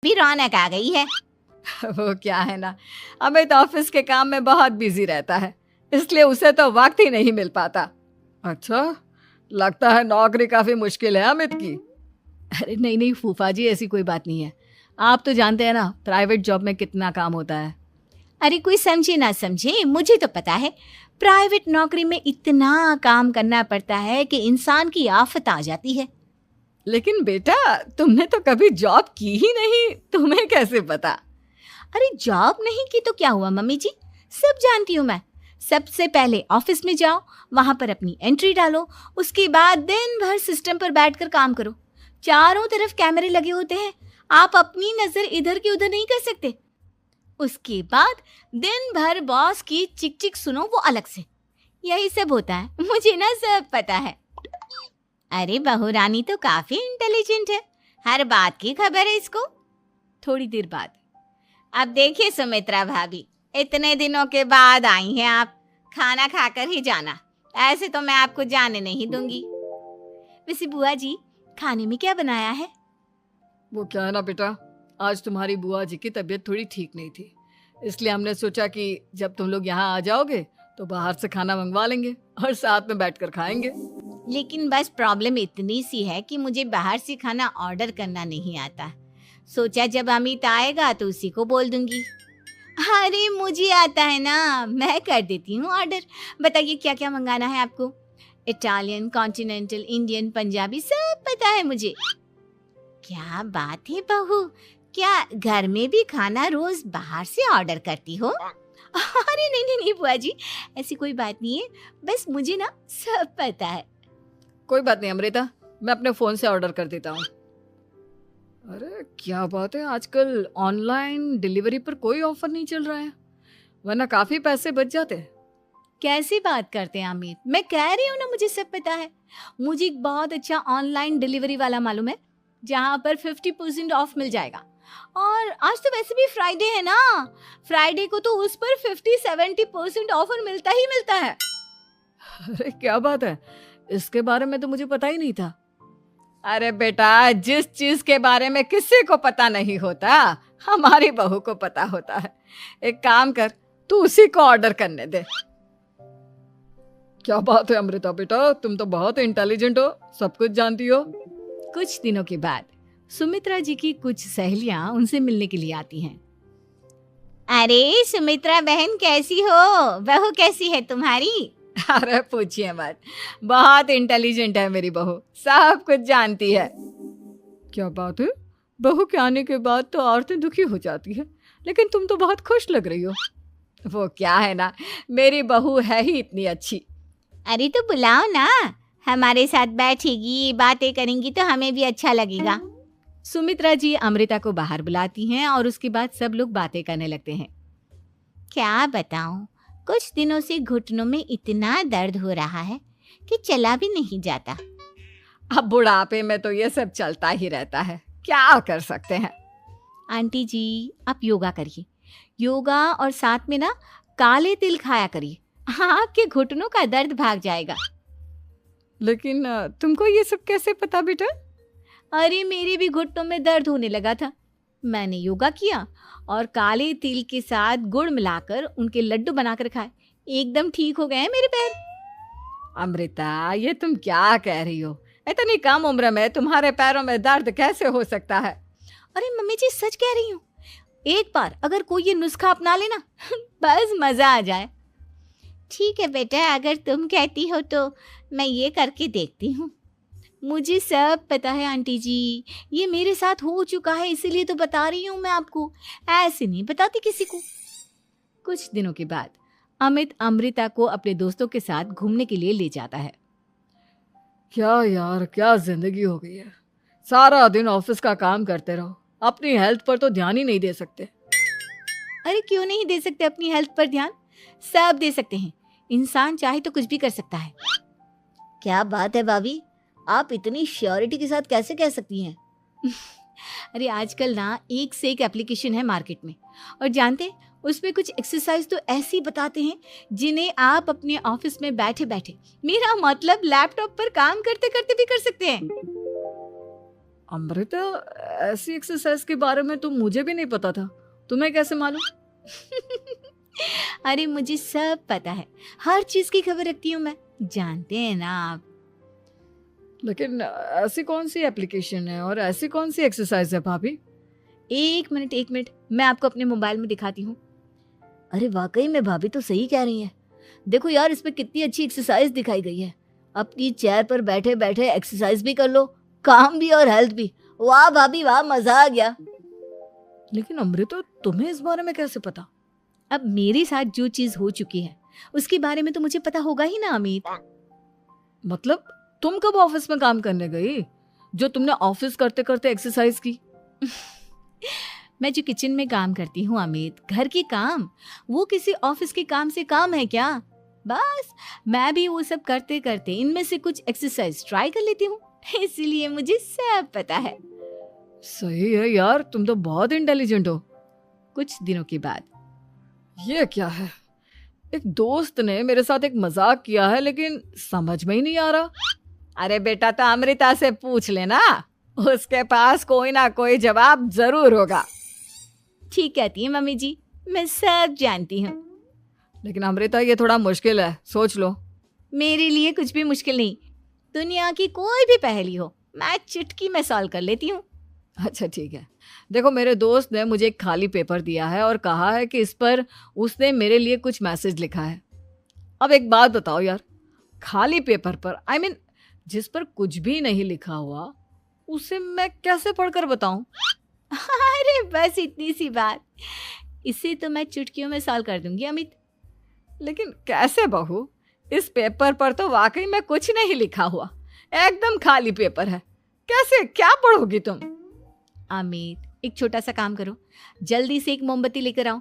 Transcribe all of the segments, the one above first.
भी रौनक आ गई है। वो क्या है ना, अमित ऑफिस के काम में बहुत बिजी रहता है, इसलिए उसे तो वक्त ही नहीं मिल पाता। अच्छा, लगता है नौकरी काफी मुश्किल है अमित की। अरे नहीं नहीं फूफा जी, ऐसी कोई बात नहीं है। आप तो जानते हैं ना प्राइवेट जॉब में कितना काम होता है। अरे कोई समझे ना समझे, मुझे तो पता है प्राइवेट नौकरी में इतना काम करना पड़ता है कि इंसान की आफत आ जाती है। लेकिन बेटा, तुमने तो कभी जॉब की ही नहीं, तुम्हें कैसे पता? अरे जॉब नहीं की तो क्या हुआ मम्मी जी, सब जानती हूँ मैं। सबसे पहले ऑफिस में जाओ, वहां पर अपनी एंट्री डालो, उसके बाद दिन भर सिस्टम पर बैठकर काम करो। चारों तरफ कैमरे लगे होते हैं, आप अपनी नजर इधर की उधर नहीं कर सकते। उसके बाद दिन भर बॉस की चिक चिक सुनो, वो अलग से। यही सब होता है, मुझे ना सब पता है। अरे बहू रानी तो काफी इंटेलिजेंट है, हर बात की खबर है इसको। थोड़ी देर बाद, अब देखिए सुमित्रा भाभी, इतने दिनों के बाद आई हैं आप, खाना खाकर ही जाना, ऐसे तो मैं आपको जाने नहीं दूंगी। वैसे बुआ जी, खाने में क्या बनाया है? वो क्या है ना बेटा, आज तुम्हारी बुआ जी की तबीयत थोड़ी ठीक नहीं थी, इसलिए हमने सोचा कि जब तुम लोग यहाँ आ जाओगे तो बाहर से खाना मंगवा लेंगे और साथ में बैठकर खाएंगे। लेकिन बस प्रॉब्लम इतनी सी है कि मुझे बाहर से खाना ऑर्डर करना नहीं आता। सोचा जब अमित आएगा तो उसी को बोल दूंगी। अरे मुझे आता है ना, मैं कर देती हूँ ऑर्डर। बताइए क्या क्या मंगाना है आपको? इटालियन, कॉन्टिनेंटल, इंडियन, पंजाबी, सब पता है मुझे। क्या बात है बहू, क्या घर में भी खाना रोज बाहर से ऑर्डर करती हो? अरे नहीं नहीं नहीं बुआ जी, ऐसी कोई बात नहीं है, बस मुझे ना सब पता है। कोई बात नहीं अमृता, मैं अपने फोन से ऑर्डर कर देता हूँ। अरे क्या बात है, आजकल ऑनलाइन डिलीवरी पर कोई ऑफर नहीं चल रहा है, वरना काफी पैसे बच जाते हैं। कैसी बात करते हैं अमित, मैं कह रही हूँ ना मुझे सब पता है। मुझे एक बहुत अच्छा ऑनलाइन डिलीवरी वाला मालूम है, जहाँ पर 50% ऑफ मिल जाएगा। और आज तो वैसे भी फ्राइडे है ना, फ्राइडे को तो उस पर 50-70% ऑफर मिलता ही मिलता है। अरे क्या बात है, इसके बारे में तो मुझे पता ही नहीं था। अरे बेटा, जिस चीज के बारे में किसी को पता नहीं होता, हमारी बहू को पता होता है। एक काम कर, तू उसी को ऑर्डर करने दे। क्या बात है अमृता बेटा, तुम तो बहुत इंटेलिजेंट हो, सब कुछ जानती हो। कुछ दिनों के बाद सुमित्रा जी की कुछ सहेलियां उनसे मिलने के लिए आती हैं। अरे सुमित्रा बहन कैसी हो, बहू कैसी है तुम्हारी? अरे पूछिए मत, बहुत इंटेलिजेंट है मेरी बहू, सब कुछ जानती है। क्या बात है, बहू के आने के बाद तो औरतें दुखी हो जाती है, लेकिन तुम तो बहुत खुश लग रही हो। वो क्या है ना, मेरी बहू है ही इतनी अच्छी। अरे तो बुलाओ ना, हमारे साथ बैठेगी, बातें करेंगी तो हमें भी अच्छा लगेगा। सुमित्रा जी अमृता को बाहर बुलाती हैं और उसके बाद सब लोग बातें करने लगते हैं। क्या बताऊं, कुछ दिनों से घुटनों में इतना दर्द हो रहा है कि चला भी नहीं जाता। अब बुढ़ापे में तो ये सब चलता ही रहता है, क्या कर सकते हैं। आंटी जी आप योगा करिए, योगा और साथ में ना काले तिल खाया करिए, आपके घुटनों का दर्द भाग जाएगा। लेकिन तुमको ये सब कैसे पता बेटा? अरे मेरे भी घुटनों में दर्द होने लगा था, मैंने योगा किया और काले तिल के साथ गुड़ मिलाकर उनके लड्डू बनाकर खाए, एकदम ठीक हो गए हैं मेरे पैर। अमृता, ये तुम क्या कह रही हो? इतनी कम उम्र में तुम्हारे पैरों में दर्द कैसे हो सकता है? अरे मम्मी जी सच कह रही हूँ, एक बार अगर कोई ये नुस्खा अपना लेना बस मजा आ जाए। ठीक है बेटा, अगर तुम कहती हो तो मैं ये करके देखती हूँ। मुझे सब पता है आंटी जी, ये मेरे साथ हो चुका है, इसीलिए तो बता रही हूँ मैं आपको, ऐसे नहीं बताती किसी को। कुछ दिनों के बाद अमित अमृता को अपने दोस्तों के साथ घूमने के लिए ले जाता है। क्या यार, क्या जिंदगी हो गई है, सारा दिन ऑफिस का काम करते रहो, अपनी हेल्थ पर तो ध्यान ही नहीं दे सकते। अरे क्यों नहीं दे सकते अपनी हेल्थ पर ध्यान, सब दे सकते हैं, इंसान चाहे तो कुछ भी कर सकता है। क्या बात है भाभी, आप इतनी श्योरिटी के साथ कैसे कह सकती हैं? अरे आजकल ना एक से एक एप्लीकेशन है मार्केट में, और जानते हैं उसमें कुछ एक्सरसाइज तो ऐसी बताते हैं जिन्हें आप अपने ऑफिस में बैठे बैठे, मेरा मतलब लैपटॉप पर काम करते करते भी कर सकते हैं। अमृता, ऐसी एक्सरसाइज के बारे में तो मुझे भी नहीं पता था, तुम्हें कैसे मालूम? अरे मुझे सब पता है, हर चीज की खबर रखती हूँ मैं, जानते हैं ना आप। लेकिन ऐसी कौन सी एप्लीकेशन है और ऐसी कौन सी एक्सरसाइज है भाभी? एक मिनट, मैं आपको अपने मोबाइल में दिखाती हूँ। अरे वाकई में भाभी तो सही कह रही हैं। देखो यार, इस पे कितनी अच्छी एक्सरसाइज दिखाई गई है। अपनी चेयर पर बैठे बैठे एक्सरसाइज भी कर लो, काम भी और हेल्थ भी। वाह भाभी वाह, मजा आ गया। लेकिन अमृता, तुम्हें इस बारे में कैसे पता? अब मेरे साथ जो चीज हो चुकी है उसके बारे में तो मुझे पता होगा ही ना अमित। मतलब तुम कब ऑफिस में काम करने गई जो तुमने ऑफिस करते करते एक्सरसाइज की? मैं जो किचन में काम करती हूँ अमित, घर के काम, वो किसी ऑफिस के काम से काम है क्या? बस मैं भी वो सब करते करते इनमें से कुछ एक्सरसाइज ट्राई कर लेती हूँ, इसीलिए मुझे सब पता है। सही है यार, तुम तो बहुत इंटेलिजेंट हो। कुछ दिनों के बाद, ये क्या है? एक दोस्त ने मेरे साथ एक मजाक किया है, लेकिन समझ में ही नहीं आ रहा। अरे बेटा, तो अमृता से पूछ लेना, उसके पास कोई ना कोई जवाब जरूर होगा। ठीक कहती है मम्मी जी, मैं सब जानती हूँ। लेकिन अमृता, ये थोड़ा मुश्किल है, सोच लो। मेरे लिए कुछ भी मुश्किल नहीं, दुनिया की कोई भी पहेली हो मैं चुटकी में सॉल्व कर लेती हूँ। अच्छा ठीक है, देखो मेरे दोस्त ने मुझे एक खाली पेपर दिया है और कहा है कि इस पर उसने मेरे लिए कुछ मैसेज लिखा है। अब एक बात बताओ यार, खाली पेपर पर, आई मीन जिस पर कुछ भी नहीं लिखा हुआ, उसे मैं कैसे पढ़कर बताऊं? अरे बस इतनी सी बात, इसे तो मैं चुटकियों में सॉल्व कर दूंगी अमित। लेकिन कैसे बहू? इस पेपर पर तो वाकई में कुछ नहीं लिखा हुआ, एकदम खाली पेपर है, कैसे, क्या पढ़ोगी तुम? अमित, एक छोटा सा काम करो, जल्दी से एक मोमबत्ती लेकर आओ।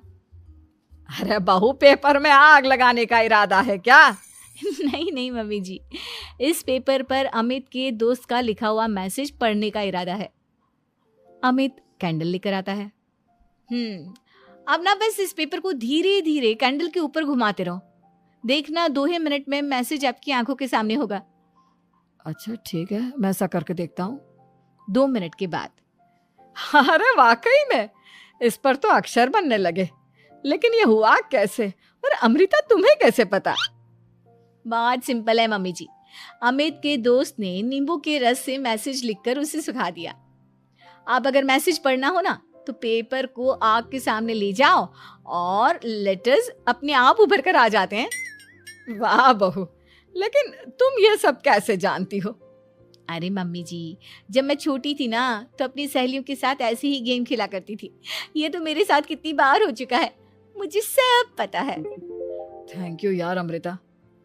अरे बहू, पेपर में आग लगाने का इरादा है क्या? नहीं मम्मी जी, इस पेपर पर अमित के दोस्त का लिखा हुआ मैसेज पढ़ने का इरादा है। अमित कैंडल लेकर आता है। अब ना बस इस पेपर को धीरे धीरे कैंडल के ऊपर घुमाते रहो, देखना 2 ही मिनट में मैसेज आपकी आंखों के सामने होगा। अच्छा ठीक है, मैं ऐसा करके देखता हूँ। 2 मिनट के बाद, अरे वाकई में इस पर तो अक्षर बनने लगे, लेकिन ये हुआ कैसे? और अमृता, तुम्हें कैसे पता? बहुत सिंपल है मम्मी जी, अमित के दोस्त ने नींबू के रस से मैसेज लिखकर उसे सुखा दिया। आप अगर मैसेज पढ़ना हो ना तो पेपर को आग के सामने ले जाओ और लेटर्स अपने आप उभर कर आ जाते हैं। वाह बहू, लेकिन तुम ये सब कैसे जानती हो? अरे मम्मी जी, जब मैं छोटी थी ना तो अपनी सहेलियों के साथ ऐसे ही गेम खेला करती थी। ये तो मेरे साथ कितनी बार हो चुका है, मुझे सब पता है। थैंक यू यार अमृता,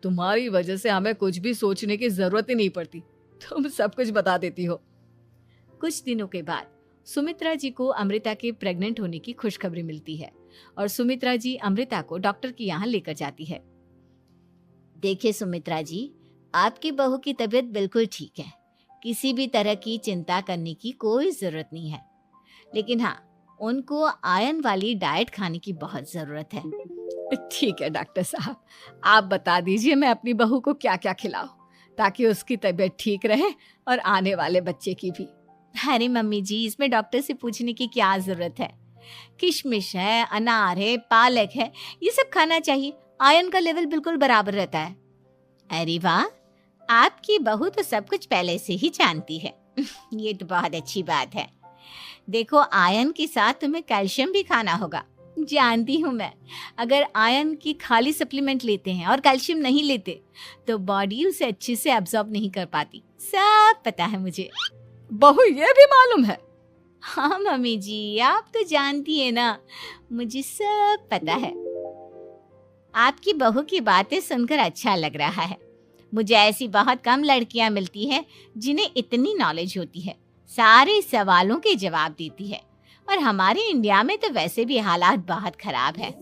तुम्हारी वजह से हमें कुछ भी सोचने की जरूरत ही नहीं पड़ती, तुम सब कुछ बता देती हो। कुछ दिनों के बाद सुमित्रा जी को अमृता के प्रेग्नेंट होने की खुशखबरी मिलती है और सुमित्रा जी अमृता को डॉक्टर के यहाँ लेकर जाती है। देखिए सुमित्रा जी, आपकी बहू की तबीयत बिल्कुल ठीक है, किसी भी तरह की चिंता करने की कोई जरूरत नहीं है, लेकिन हाँ, उनको आयरन वाली डाइट खाने की बहुत जरूरत है। ठीक है डॉक्टर साहब, आप बता दीजिए मैं अपनी बहू को क्या क्या खिलाऊं ताकि उसकी तबीयत ठीक रहे और आने वाले बच्चे की भी। अरे मम्मी जी, इसमें डॉक्टर से पूछने की क्या जरूरत है, किशमिश है, अनार है, पालक है, ये सब खाना चाहिए, आयरन का लेवल बिल्कुल बराबर रहता है। अरे वाह, आपकी बहू तो सब कुछ पहले से ही जानती है। ये तो बहुत अच्छी बात है। देखो, आयरन के साथ तुम्हें कैल्शियम भी खाना होगा, जानती हूँ मैं। अगर आयरन की खाली सप्लीमेंट लेते हैं और कैल्शियम नहीं लेते तो बॉडी उसे अच्छे से एब्जॉर्ब नहीं कर पाती, सब पता है मुझे। बहू, ये भी मालूम है? हाँ मम्मी जी, आप तो जानती है ना, मुझे सब पता है। आपकी बहू की बातें सुनकर अच्छा लग रहा है। मुझे ऐसी बहुत कम लड़कियां मिलती हैं जिन्हें इतनी नॉलेज होती है, सारे सवालों के जवाब देती है, और हमारे इंडिया में तो वैसे भी हालात बहुत खराब है।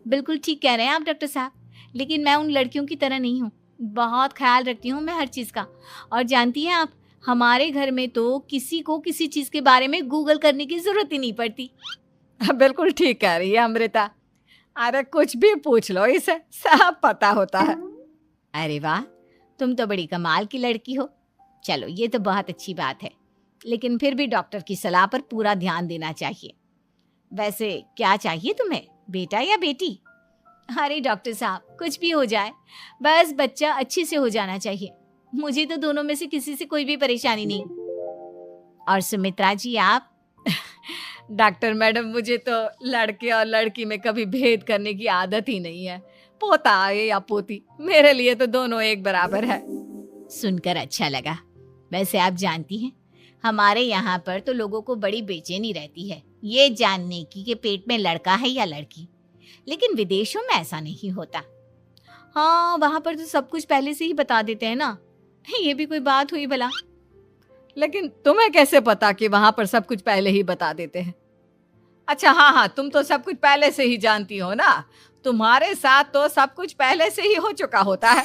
बिल्कुल ठीक कह रहे हैं आप डॉक्टर साहब, लेकिन मैं उन लड़कियों की तरह नहीं हूँ, बहुत ख्याल रखती हूँ मैं हर चीज़ का। और जानती हैं आप, हमारे घर में तो किसी को किसी चीज़ के बारे में गूगल करने की जरूरत ही नहीं पड़ती। बिल्कुल ठीक कह रही है अमृता, अरे कुछ भी पूछ लो, इसे सब पता होता है। अरे वाह, तुम तो बड़ी कमाल की लड़की हो। चलो, ये तो बहुत अच्छी बात है। लेकिन फिर भी डॉक्टर की सलाह पर पूरा ध्यान देना चाहिए। वैसे क्या चाहिए तुम्हें, बेटा या बेटी? अरे डॉक्टर साहब, कुछ भी हो जाए, बस बच्चा अच्छे से हो जाना चाहिए। मुझे तो दोनों में से किसी से कोई भी परेशानी नहीं। और सुमित्रा जी आप? डॉक्टर मैडम, मुझे तो लड़के और लड़की में कभी भेद करने की आदत ही नहीं है। पोता आए या पोती, मेरे लिए तो दोनों एक बराबर है। सुनकर अच्छा लगा। वैसे आप जानती हैं, हमारे यहाँ पर तो लोगों को बड़ी बेचैनी रहती है ये जानने की कि पेट में लड़का है या लड़की, लेकिन विदेशों में ऐसा नहीं होता। हाँ, वहाँ पर तो सब कुछ पहले से ही बता देते हैं ना। ये भी कोई बात हुई भला? लेकिन तुम्हें कैसे पता कि वहां पर सब कुछ पहले ही बता देते हैं? अच्छा, हाँ हाँ, तुम तो सब कुछ पहले से ही जानती हो ना। तुम्हारे साथ तो सब कुछ पहले से ही हो चुका होता है।